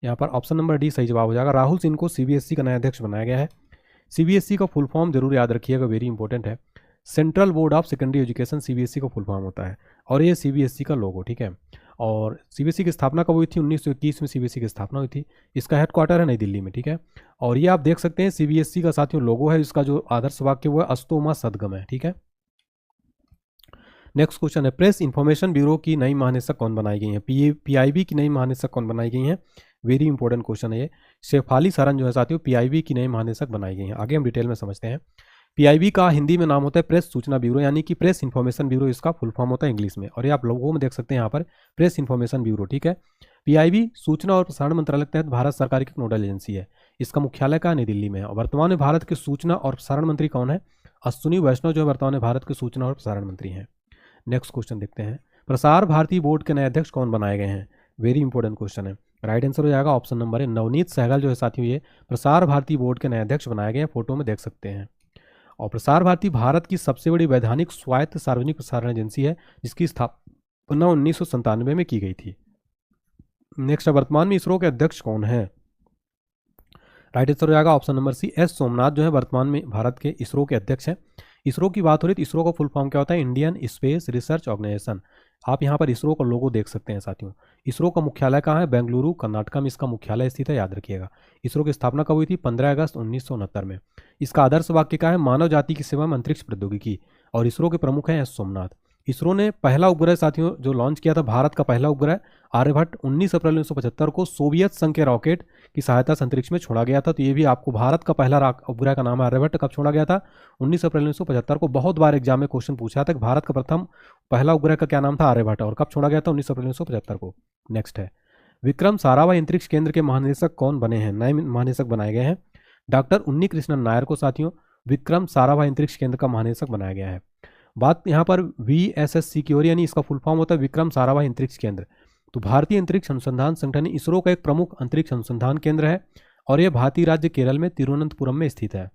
यहाँ पर ऑप्शन नंबर डी सही जवाब हो जाएगा। राहुल सिंह को सीबीएसई का नया अध्यक्ष बनाया गया है। सीबीएसई का फुल फॉर्म जरूर याद रखिएगा, वेरी इंपॉर्टेंट है। Central board of secondary education CBSE का फुल फॉर्म होता है और ये सीबीएसई का लोगो, ठीक है। और सीबीएसई की स्थापना कब हुई थी? 1921 में सीबीएसई की स्थापना हुई थी। इसका हेडक्वार्टर है नई दिल्ली में, ठीक है। और ये आप देख सकते हैं सीबीएसई का साथियों लोगो है, इसका जो आदर्श वाक्य वो है अस्तो मा सद्गम है, ठीक है। नेक्स्ट क्वेश्चन है, प्रेस इंफॉर्मेशन ब्यूरो की नई महानिदेशक कौन बनाई गई है? पीआईबी की नई महानिदेशक कौन बनाई गई है? वेरी इंपॉर्टेंट क्वेश्चन है ये। शेफाली सरन जो है साथियों पीआईबी की नई महानिदेशक बनाई गई हैं। आगे हम डिटेल में समझते हैं। पीआईबी का हिंदी में नाम होता है प्रेस सूचना ब्यूरो, यानी कि प्रेस इन्फॉर्मेशन ब्यूरो इसका फुल फॉर्म होता है इंग्लिश में। और ये आप लोगों में देख सकते हैं यहाँ पर प्रेस इन्फॉर्मेशन ब्यूरो, ठीक है। पीआईबी सूचना और प्रसारण मंत्रालय के तहत भारत सरकार की नोडल एजेंसी है। इसका मुख्यालय का नई दिल्ली में है। और वर्तमान में भारत के सूचना और प्रसारण मंत्री कौन है? अश्विनी वैष्णव जो है वर्तमान में भारत के सूचना और प्रसारण मंत्री हैं। नेक्स्ट क्वेश्चन देखते हैं, प्रसार भारती बोर्ड के नए अध्यक्ष कौन बनाए गए हैं? वेरी इंपॉर्टेंट क्वेश्चन है। राइट आंसर हो जाएगा ऑप्शन नंबर है नवनीत सहगल जो है साथियों ये प्रसार भारती बोर्ड के नए अध्यक्ष बनाए गए हैं, फोटो में देख सकते हैं। और प्रसार भारती भारत की सबसे बड़ी वैधानिक स्वायत्त सार्वजनिक प्रसारण एजेंसी है, जिसकी स्थापना 1997 में की गई थी। नेक्स्ट, वर्तमान में इसरो के अध्यक्ष कौन है? राइट आंसर हो जाएगा option number C, S Somanath जो है वर्तमान में भारत के इसरो के अध्यक्ष हैं। इसरो की बात हो रही है तो इसरो का फुल फॉर्म क्या होता है? Indian Space Research Organisation. आप यहाँ पर इसरो का लोगो देख सकते हैं साथियों। इसरो का मुख्यालय कहाँ है? बेंगलुरु कर्नाटका में इसका मुख्यालय स्थित है, याद रखिएगा। इसरो की स्थापना कब हुई थी? 15 अगस्त 1969 में। इसका आदर्श वाक्य क्या है? मानव जाति की सेवा में अंतरिक्ष प्रौद्योगिकी। और इसरो के प्रमुख हैं एस सोमनाथ। इसरो ने पहला उपग्रह साथियों जो लॉन्च किया था, भारत का पहला उपग्रह आर्यभट्ट 19 अप्रैल 1975 को सोवियत संघ के रॉकेट की सहायता से अंतरिक्ष में छोड़ा गया था। तो ये भी आपको, भारत का पहला उपग्रह का नाम है आर्यभट्ट, कब छोड़ा गया था? 19 अप्रैल 1975 को। बहुत बार एग्जाम में क्वेश्चन पूछा था कि भारत का प्रथम पहला उपग्रह का क्या नाम था? आर्यभट्ट, और कब छोड़ा गया था? 19 अप्रैल 1975 को। नेक्स्ट है, विक्रम साराभाई अंतरिक्ष केंद्र के महानिदेशक कौन बने हैं? नए महानिदेशक बनाए गए हैं। डॉक्टर उन्नी कृष्णन नायर को साथियों विक्रम साराभाई अंतरिक्ष केंद्र का महानिदेशक बनाया गया है। बात यहाँ पर VSSC की ओर, यानी इसका फुल फॉर्म होता है विक्रम साराभाई अंतरिक्ष केंद्र। तो भारतीय अंतरिक्ष अनुसंधान संगठन इसरो का एक प्रमुख अंतरिक्ष अनुसंधान केंद्र है और यह भारतीय राज्य केरल में तिरुवनंतपुरम में स्थित है।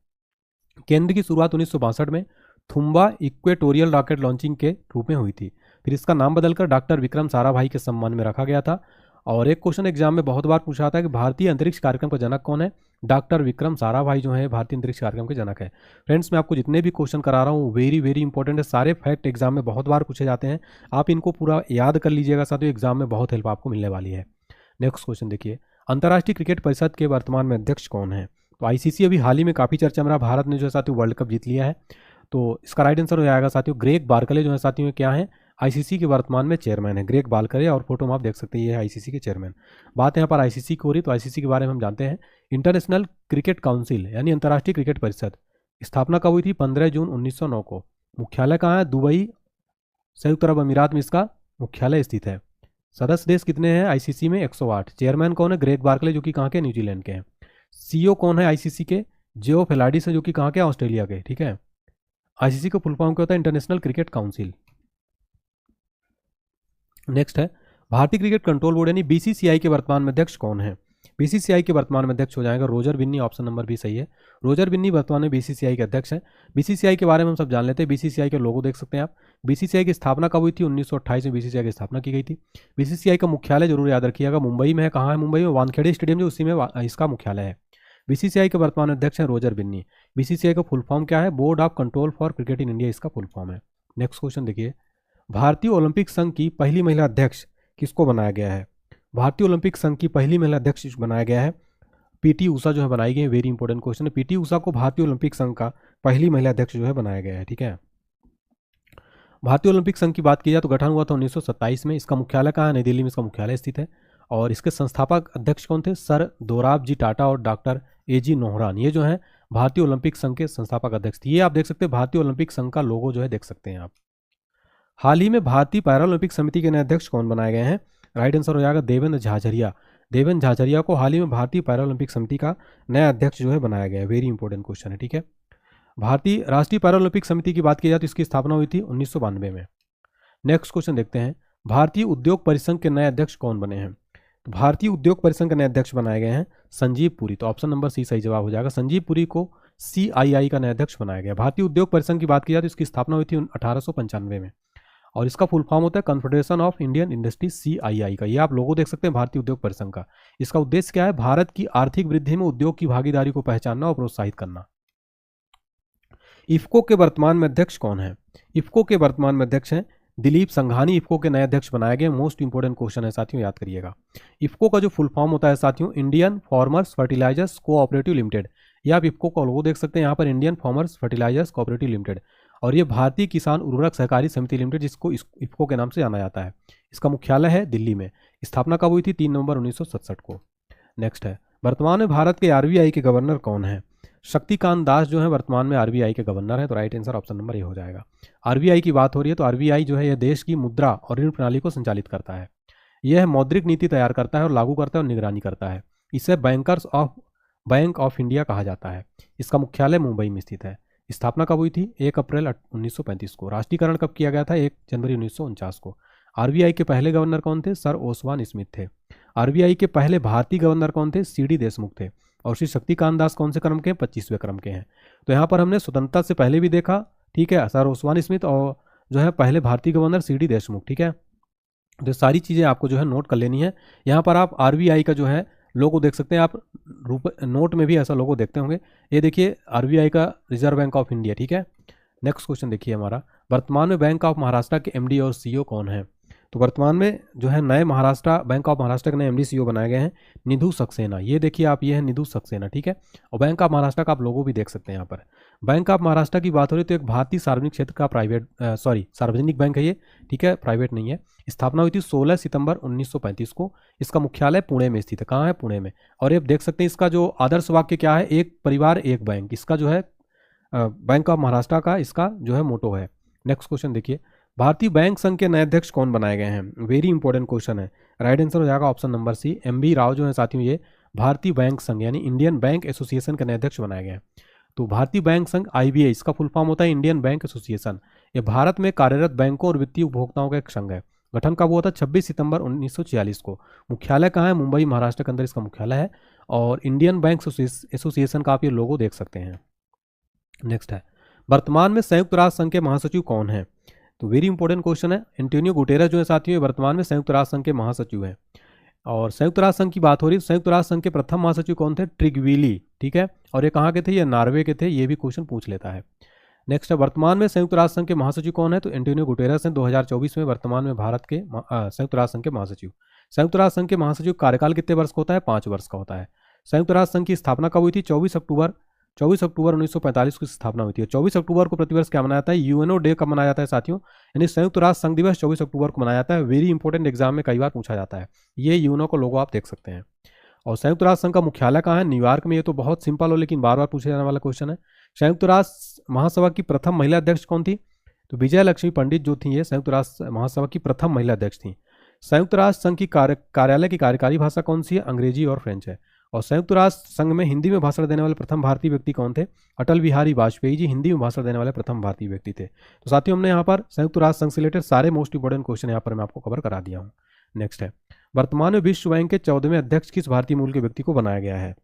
केंद्र की शुरुआत 1962 में थुम्बा इक्वेटोरियल रॉकेट लॉन्चिंग के रूप में हुई थी। फिर इसका नाम बदलकर डॉक्टर विक्रम साराभाई के सम्मान में रखा गया था। और एक क्वेश्चन एग्जाम में बहुत बार पूछा था कि भारतीय अंतरिक्ष कार्यक्रम का जनक कौन है? डॉक्टर विक्रम साराभाई जो है भारतीय अंतरिक्ष कार्यक्रम के जनक है। फ्रेंड्स, मैं आपको जितने भी क्वेश्चन करा रहा हूँ वेरी वेरी इंपॉर्टेंट है, सारे फैक्ट एग्जाम में बहुत बार पूछे जाते हैं। आप इनको पूरा याद कर लीजिएगा साथियों, एग्जाम में बहुत हेल्प आपको मिलने वाली है। नेक्स्ट क्वेश्चन देखिए, अंतर्राष्ट्रीय क्रिकेट परिषद के वर्तमान में अध्यक्ष कौन है? तो ICC अभी हाल ही में काफ़ी चर्चा में रहा, भारत ने जो है साथियों वर्ल्ड कप जीत लिया है। तो इसका राइट आंसर हो जाएगा साथियों ग्रेग बार्कले जो है साथियों क्या है? ICC के वर्तमान में चेयरमैन है ग्रेग बार्कले, और फोटो में आप देख सकते हैं ये है ICC के चेयरमैन। बात यहाँ पर ICC की हो रही, तो ICC के बारे में हम जानते हैं। इंटरनेशनल क्रिकेट काउंसिल यानी अंतर्राष्ट्रीय क्रिकेट परिषद, स्थापना कब हुई थी? 15 जून 1909 को। मुख्यालय कहाँ है? दुबई, संयुक्त अरब अमीरात में इसका मुख्यालय स्थित है। सदस्य देश कितने हैं ICC में? 108। चेयरमैन कौन है? ग्रेग बार्कले, जो कि कहाँ के? न्यूजीलैंड के हैं। CEO कौन है ICC के? जियो फेलाडिस है, जो कि कहाँ के? ऑस्ट्रेलिया के। ठीक है। ICC का फुल फॉर्म क्या होता है? International cricket council. नेक्स्ट है, भारतीय क्रिकेट कंट्रोल बोर्ड यानी BCCI के वर्तमान में अध्यक्ष कौन है? BCCI के वर्तमान में अध्यक्ष हो जाएगा रोजर बिन्नी, ऑप्शन नंबर भी सही है। रोजर बिन्नी वर्तमान में BCCI के अध्यक्ष हैं। BCCI के बारे में हम सब जान लेते हैं। BCCI के लोगो देख सकते हैं आप। BCCI की स्थापना कब हुई थी? 1928 में BCCI की स्थापना की गई थी। BCCI का मुख्यालय जरूर याद रखिएगा, मुंबई में है। कहाँ है? मुंबई में वानखेड़े स्टेडियम जो उसी में इसका मुख्यालय है। BCCI के वर्तमान अध्यक्ष हैं रोजर बिन्नी। BCCI का फुल फॉर्म क्या है? Board of control for cricket in India इसका फुल फॉर्म है। नेक्स्ट क्वेश्चन देखिए, भारतीय ओलंपिक संघ की पहली महिला अध्यक्ष किसको बनाया गया है? भारतीय ओलंपिक संघ की पहली महिला अध्यक्ष बनाया गया है PT ऊषा जो है बनाई गई है। वेरी इंपॉर्टेंट क्वेश्चन है। PT ऊषा को भारतीय ओलंपिक संघ का पहली महिला अध्यक्ष जो है बनाया गया है। ठीक है। भारतीय ओलंपिक संघ की बात की जाए तो गठन हुआ था 1927 में। इसका मुख्यालय कहाँ है? नई दिल्ली में इसका मुख्यालय स्थित है। और इसके संस्थापक अध्यक्ष कौन थे? सर दोराबजी टाटा और डॉक्टर AG नोहरान, ये जो है भारतीय ओलंपिक संघ के संस्थापक अध्यक्ष थे। ये आप देख सकते हैं भारतीय ओलंपिक संघ का लोगो जो है देख सकते हैं आप। हाल ही में भारतीय पैरालंपिक समिति के नए अध्यक्ष कौन बनाए गए हैं? राइट आंसर हो जाएगा देवेंद्र झाझरिया। देवेंद्र झाझरिया को हाल ही में भारतीय पैरालंपिक समिति का नया अध्यक्ष जो है बनाया गया है। वेरी इंपॉर्टेंट क्वेश्चन है। ठीक है। भारतीय राष्ट्रीय पैरालंपिक समिति की बात की जाए तो इसकी स्थापना हुई थी 1992 में। नेक्स्ट क्वेश्चन देखते हैं, भारतीय उद्योग परिसंघ के नए अध्यक्ष कौन बने हैं? तो भारतीय उद्योग परिसंघ के नए अध्यक्ष बनाए गए हैं संजीव पुरी। तो ऑप्शन नंबर C सही जवाब हो जाएगा। संजीव पुरी को CII का नया अध्यक्ष बनाया गया। भारतीय उद्योग परिसंघ की बात की जाए तो इसकी स्थापना हुई थी 1895 में, और इसका फुल फॉर्म होता है confederation of Indian industry CII का। ये आप लोगो देख सकते हैं भारतीय उद्योग परिसंघ का। इसका उद्देश्य क्या है? भारत की आर्थिक वृद्धि में उद्योग की भागीदारी को पहचानना और प्रोत्साहित करना। इफ्को के वर्तमान में अध्यक्ष कौन है? इफ्को के वर्तमान में अध्यक्ष हैं दिलीप संघानी। इफ्को के नए अध्यक्ष बनाए गए। मोस्ट इंपोर्टेंट क्वेश्चन है साथियों, याद करिएगा। इफ्को का जो फुल फॉर्म होता है साथियों Indian Farmers Fertilisers Cooperative Limited. ये आप इफ्को का लोगो देख सकते हैं यहाँ पर, Indian Farmers Fertilisers Cooperative Limited. और ये भारतीय किसान उर्वरक सहकारी समिति लिमिटेड, जिसको इफ्को के नाम से जाना जाता है। इसका मुख्यालय है दिल्ली में। स्थापना कब हुई थी? 3 नवंबर 1967 को। नेक्स्ट है, वर्तमान में भारत के RBI के गवर्नर कौन है? शक्तिकांत दास जो है वर्तमान में RBI के गवर्नर है। तो right answer option number A हो जाएगा। RBI की बात हो रही है तो RBI जो है यह देश की मुद्रा और ऋण प्रणाली को संचालित करता है। यह मौद्रिक नीति तैयार करता है और लागू करता है और निगरानी करता है। इसे बैंक ऑफ इंडिया कहा जाता है। इसका मुख्यालय मुंबई में स्थित है। स्थापना कब हुई थी? 1 अप्रैल 1935 को। राष्ट्रीयकरण कब किया गया था? 1 जनवरी 1949 को। RBI के पहले गवर्नर कौन थे? सर ओसवान स्मिथ थे। RBI के पहले भारतीय गवर्नर कौन थे? CD देशमुख थे। और श्री शक्तिकांत दास कौन से क्रम के हैं? 25वें क्रम के हैं। तो यहाँ पर हमने स्वतंत्रता से पहले भी देखा, ठीक है, सर ओसवान स्मिथ, और जो है पहले भारतीय गवर्नर CD देशमुख। ठीक है। तो सारी चीज़ें आपको जो है नोट कर लेनी है। यहाँ पर आप RBI का जो है लोगो देख सकते हैं। आप नोट में भी ऐसा लोगो देखते होंगे। ये देखिए RBI का रिजर्व बैंक ऑफ इंडिया। ठीक है। नेक्स्ट क्वेश्चन देखिए हमारा, वर्तमान में बैंक ऑफ महाराष्ट्र के MD और CEO कौन है? तो वर्तमान में जो है नए महाराष्ट्र बैंक ऑफ महाराष्ट्र के नए एमडी सीईओ बनाए गए हैं निधु सक्सेना। ये देखिए आप, ये है निधु सक्सेना, ठीक है। और बैंक ऑफ महाराष्ट्र का आप लोगो भी देख सकते हैं यहाँ पर। बैंक ऑफ महाराष्ट्र की बात हो रही तो एक भारतीय सार्वजनिक क्षेत्र का सार्वजनिक बैंक है ये, ठीक है, प्राइवेट नहीं है। स्थापना हुई थी 16 सितंबर 1935 को। इसका मुख्यालय पुणे में स्थित है। कहाँ है? पुणे में। और ये देख सकते हैं इसका जो आदर्श वाक्य क्या है, एक परिवार एक बैंक, इसका जो है बैंक ऑफ महाराष्ट्र का इसका जो है मोटो है। नेक्स्ट क्वेश्चन देखिए, भारतीय बैंक संघ के नए अध्यक्ष कौन बनाए गए हैं? वेरी इंपॉर्टेंट क्वेश्चन है। राइट आंसर हो जाएगा option number C, MB Rao जो है साथियों, ये भारतीय बैंक संघ यानी इंडियन बैंक एसोसिएशन के नए अध्यक्ष बनाए गए हैं। तो भारतीय बैंक संघ IBA, इसका फुल फॉर्म होता है इंडियन बैंक एसोसिएशन। ये भारत में कार्यरत बैंकों और वित्तीय उपभोक्ताओं का एक संघ है। गठन कब हुआ था? 26 सितंबर 1946 को। मुख्यालय कहाँ है? मुंबई महाराष्ट्र के अंदर इसका मुख्यालय है। और इंडियन बैंक एसोसिएशन का आप ये लोगो देख सकते हैं। नेक्स्ट है, वर्तमान में संयुक्त राष्ट्र संघ के महासचिव कौन है? तो वेरी इंपॉर्टेंट क्वेश्चन है। एंटोनियो गुटेरेस जो है साथियों वर्तमान में संयुक्त राष्ट्र संघ के महासचिव हैं। और संयुक्त राष्ट्र संघ की बात हो रही है, संयुक्त राष्ट्र संघ के प्रथम महासचिव कौन थे? ट्रिगविली, ठीक है। और ये कहाँ के थे? ये नॉर्वे के थे। ये भी क्वेश्चन पूछ लेता है। नेक्स्ट है, वर्तमान में संयुक्त राष्ट्र संघ के महासचिव कौन है? तो एंटोनियो गुटेरेस हैं 2024 में वर्तमान में भारत के संयुक्त राष्ट्र संघ के महासचिव। संयुक्त राष्ट्र संघ के महासचिव कार्यकाल कितने वर्ष का होता है? 5 वर्ष का होता है। संयुक्त राष्ट्र संघ की स्थापना कब हुई थी? 24 अक्टूबर 1945 की स्थापना हुई थी। 24 अक्टूबर को प्रतिवर्ष क्या मनाया जाता है? यूएनओ डे कब मनाया जाता है साथियों? यानी संयुक्त राष्ट्र संघ दिवस 24 अक्टूबर को मनाया जाता है। वेरी इंपॉर्टेंट, एग्जाम में कई बार पूछा जाता है। ये यूएनओ का लोगो आप देख सकते हैं। और संयुक्त राष्ट्र संघ का मुख्यालय कहाँ है? न्यूयॉर्क में। ये तो बहुत सिंपल हो लेकिन बार बार पूछे जाने वाला क्वेश्चन है। संयुक्त राष्ट्र महासभा की प्रथम महिला अध्यक्ष कौन थी? तो विजय लक्ष्मी पंडित जो थी ये संयुक्त राष्ट्र महासभा की प्रथम महिला अध्यक्ष थी। संयुक्त राष्ट्र संघ की कार्यालय की कार्यकारी भाषा कौन सी है? अंग्रेजी और फ्रेंच है। और संयुक्त राष्ट्र संघ में हिंदी में भाषण देने वाले प्रथम भारतीय व्यक्ति कौन थे? अटल बिहारी वाजपेयी जी हिंदी में भाषण देने वाले प्रथम भारतीय व्यक्ति थे। तो साथियों हमने यहाँ पर संयुक्त राष्ट्र संघ से रिलेटेड सारे मोस्ट इंपोर्टेंट क्वेश्चन यहाँ पर मैं आपको कवर करा दिया हूँ। नेक्स्ट है, वर्तमान में विश्व बैंक के 14वें अध्यक्ष किस भारतीय मूल के व्यक्ति को बनाया गया है?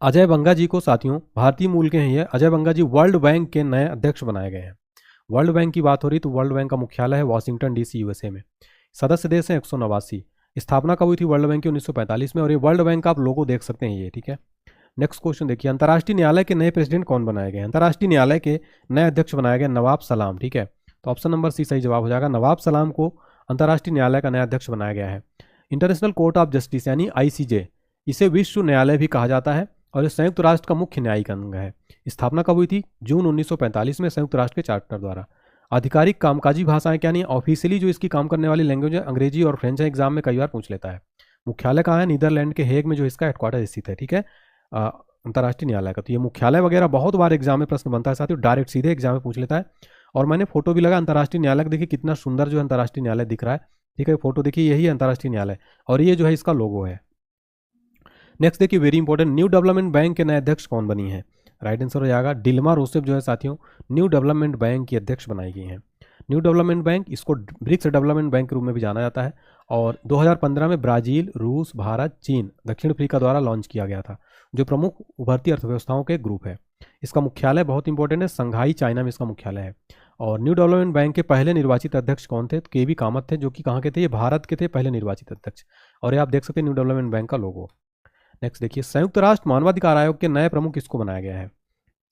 अजय बंगा जी को साथियों, भारतीय मूल के हैं ये। अजय बंगा जी वर्ल्ड बैंक के नए अध्यक्ष बनाए गए हैं। वर्ल्ड बैंक की बात हो रही तो वर्ल्ड बैंक का मुख्यालय है वाशिंगटन DC USA में। सदस्य देश हैं 189। स्थापना कब हुई थी वर्ल्ड बैंक की? 1945 में। और ये वर्ल्ड बैंक का आप लोगो देख सकते हैं ये, ठीक है। नेक्स्ट क्वेश्चन देखिए, अंतर्राष्ट्रीय न्यायालय के नए प्रेसिडेंट कौन बनाए गए? अंतर्राष्ट्रीय न्यायालय के नए अध्यक्ष बनाए गए नवाब सलाम, ठीक है। तो ऑप्शन नंबर सी सही जवाब हो जाएगा। नवाब सलाम को अंतर्राष्ट्रीय न्यायालय का नया अध्यक्ष बनाया गया है। इंटरनेशनल कोर्ट ऑफ जस्टिस यानी ICJ, इसे विश्व न्यायालय भी कहा जाता है और ये संयुक्त राष्ट्र का मुख्य न्यायिक अंग है। स्थापना कब हुई थी? जून 1945 में संयुक्त राष्ट्र के चार्टर द्वारा। आधिकारिक कामकाजी भाषाएं क्या नहीं? ऑफिशियली जो इसकी काम करने वाली लैंग्वेज है अंग्रेजी और फ्रेंच है। एग्जाम में कई बार पूछ लेता है। मुख्यालय कहाँ है? नीदरलैंड के हेग में जो इसका हेडक्वार्टर स्थित है, ठीक है, अंतर्राष्ट्रीय न्यायालय का। तो ये मुख्यालय वगैरह बहुत बार एग्जाम में प्रश्न बनता है साथियों, डायरेक्ट सीधे एग्जाम में पूछ लेता है। और मैंने फोटो भी लगा अंतर्राष्ट्रीय न्यायालय का, देखिए कितना सुंदर जो अंतर्राष्ट्रीय न्यायालय दिख रहा है, ठीक है। फोटो देखिए, यही अंतर्राष्ट्रीय न्यायालय और ये जो है इसका लोगो है। नेक्स्ट देखिए, very important, new development bank के नए अध्यक्ष कौन बनी है? राइट आंसर हो जाएगा डिल्मा रूसेफ जो है साथियों न्यू डेवलपमेंट बैंक की अध्यक्ष बनाई गई हैं। न्यू डेवलपमेंट बैंक, इसको ब्रिक्स डेवलपमेंट बैंक के रूप में भी जाना जाता है। और 2015 में ब्राजील, रूस, भारत, चीन, दक्षिण अफ्रीका द्वारा लॉन्च किया गया था, जो प्रमुख उभरती अर्थव्यवस्थाओं के ग्रुप है। इसका मुख्यालय बहुत इंपॉर्टेंट है, संघाई चाइना में इसका मुख्यालय है। और न्यू डेवलपमेंट बैंक के पहले निर्वाचित अध्यक्ष कौन थे? तो KV कामत थे, जो कि कहाँ के थे? ये भारत के थे पहले निर्वाचित अध्यक्ष। और ये आप देख सकते हैं न्यू डेवलपमेंट बैंक का लोगो। नेक्स्ट देखिए, संयुक्त राष्ट्र मानवाधिकार आयोग के नए प्रमुख किसको बनाया गया है?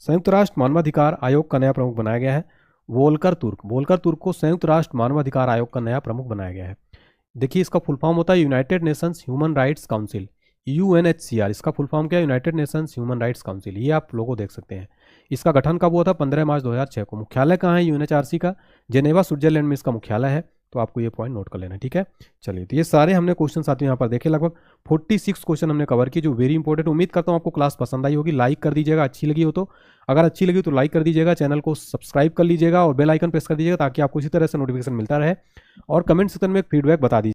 संयुक्त राष्ट्र मानवाधिकार आयोग का नया प्रमुख बनाया गया है वोल्कर तुर्क। वोल्कर तुर्क को संयुक्त राष्ट्र मानवाधिकार आयोग का नया प्रमुख बनाया गया है। देखिए इसका फुल फॉर्म होता है United Nations human rights council, UNHCR। इसका फुल फॉर्म क्या है? United Nations human rights council. ये आप लोगो देख सकते हैं। इसका गठन कब हुआ था? 15 मार्च 2006 को। मुख्यालय कहाँ है UNHRC का? जेनेवा स्विट्जरलैंड में इसका मुख्यालय है। तो आपको ये पॉइंट नोट कर लेना, ठीक है। चलिए, तो ये सारे हमने क्वेश्चन साथियों यहाँ पर देखे, लगभग 46 क्वेश्चन हमने कवर किए, जो वेरी इंपॉर्टेंट। उम्मीद करता हूँ आपको क्लास पसंद आई होगी। लाइक कर दीजिएगा अच्छी लगी हो तो। अगर अच्छी लगी तो लाइक कर दीजिएगा, चैनल को सब्सक्राइब कर लीजिएगा और बेल आइकन प्रेस कर दीजिएगा ताकि आपको इसी तरह से नोटिफिकेशन मिलता रहे। और कमेंट सेक्शन में एक फीडबैक बता दीजिए।